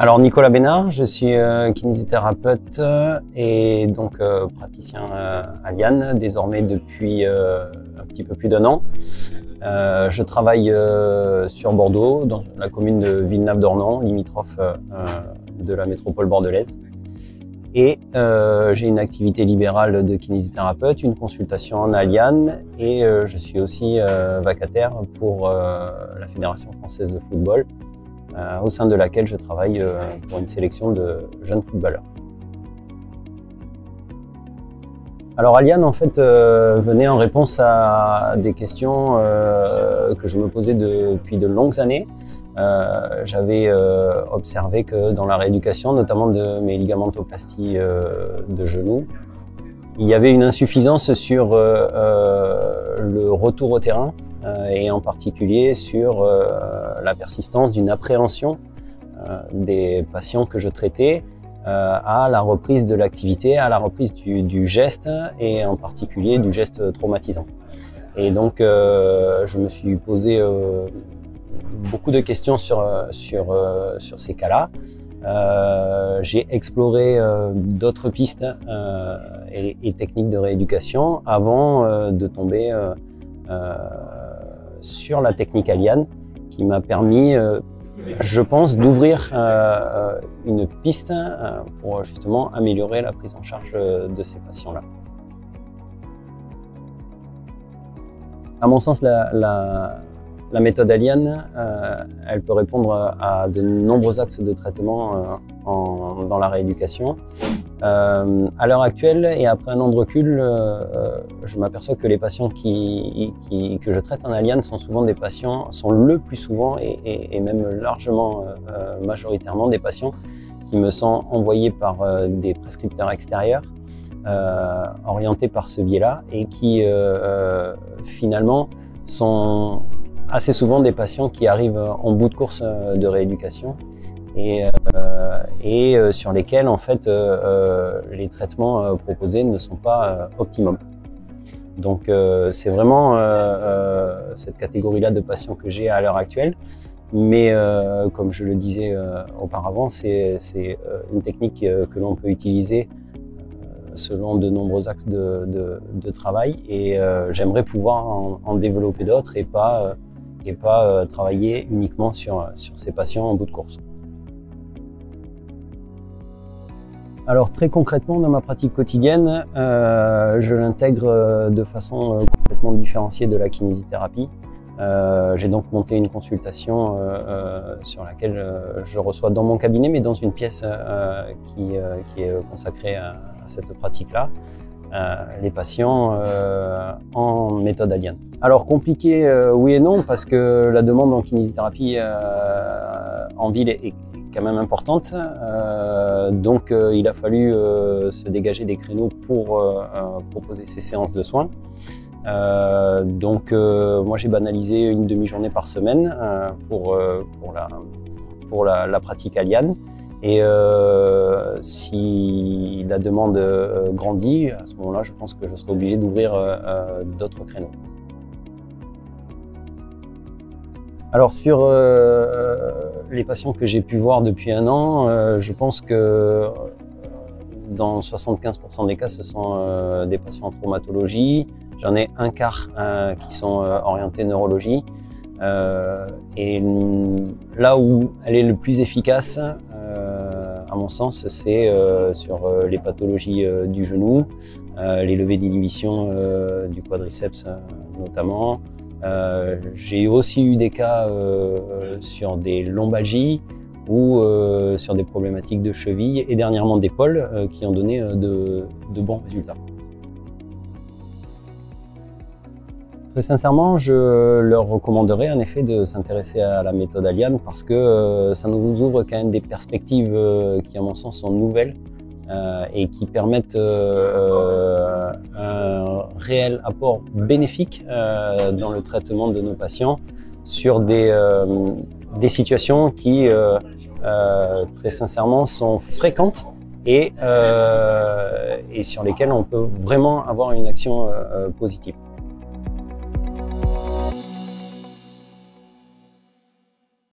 Alors Nicolas Bénard, je suis kinésithérapeute et donc praticien à Liane, désormais depuis un petit peu plus d'1 an. Je travaille sur Bordeaux, dans la commune de Villeneuve-d'Ornon, limitrophe de la métropole bordelaise. Et j'ai une activité libérale de kinésithérapeute, une consultation en Liane et je suis aussi vacataire pour la Fédération française de football, au sein de laquelle je travaille pour une sélection de jeunes footballeurs. Alors Liane en fait venait en réponse à des questions que je me posais depuis de longues années. J'avais observé que dans la rééducation, notamment de mes ligamentoplasties de genoux, il y avait une insuffisance sur le retour au terrain et en particulier sur la persistance d'une appréhension des patients que je traitais à la reprise de l'activité, à la reprise du geste et en particulier du geste traumatisant. Et donc je me suis posé beaucoup de questions sur ces cas-là. J'ai exploré d'autres pistes et techniques de rééducation avant de tomber sur la technique Liane qui m'a permis, je pense, d'ouvrir une piste pour justement améliorer la prise en charge de ces patients-là. À mon sens, la méthode Liane, elle peut répondre à de nombreux axes de traitement dans la rééducation. À l'heure actuelle et après 1 an de recul, je m'aperçois que les patients que je traite en Liane sont souvent des patients, sont le plus souvent et même largement majoritairement des patients qui me sont envoyés par des prescripteurs extérieurs, orientés par ce biais-là et qui finalement sont assez souvent des patients qui arrivent en bout de course de rééducation et sur lesquels en fait les traitements proposés ne sont pas optimums. Donc c'est vraiment cette catégorie-là de patients que j'ai à l'heure actuelle, mais comme je le disais auparavant, c'est une technique que l'on peut utiliser selon de nombreux axes de travail et j'aimerais pouvoir en développer d'autres et pas travailler uniquement sur ces patients en bout de course. Alors très concrètement, dans ma pratique quotidienne, je l'intègre de façon complètement différenciée de la kinésithérapie. J'ai donc monté une consultation sur laquelle je reçois dans mon cabinet, mais dans une pièce qui est consacrée à cette pratique-là, les patients en méthode Liane. Alors compliqué, oui et non, parce que la demande en kinésithérapie en ville est quand même importante. Donc il a fallu se dégager des créneaux pour proposer ces séances de soins. Donc moi j'ai banalisé une demi-journée par semaine pour la pratique Liane. Et si la demande grandit, à ce moment-là, je pense que je serai obligé d'ouvrir d'autres créneaux. Alors sur les patients que j'ai pu voir depuis 1 an, je pense que dans 75% des cas, ce sont des patients en traumatologie. J'en ai un quart qui sont orientés neurologie. Et là où elle est le plus efficace, à mon sens, c'est sur les pathologies du genou, les levées d'inhibition du quadriceps notamment. J'ai aussi eu des cas sur des lombalgies ou sur des problématiques de cheville et dernièrement d'épaule qui ont donné de bons résultats. Très sincèrement, je leur recommanderais en effet de s'intéresser à la méthode Liane parce que ça nous ouvre quand même des perspectives qui, à mon sens, sont nouvelles et qui permettent un réel apport bénéfique dans le traitement de nos patients sur des situations qui, très sincèrement, sont fréquentes et sur lesquelles on peut vraiment avoir une action positive.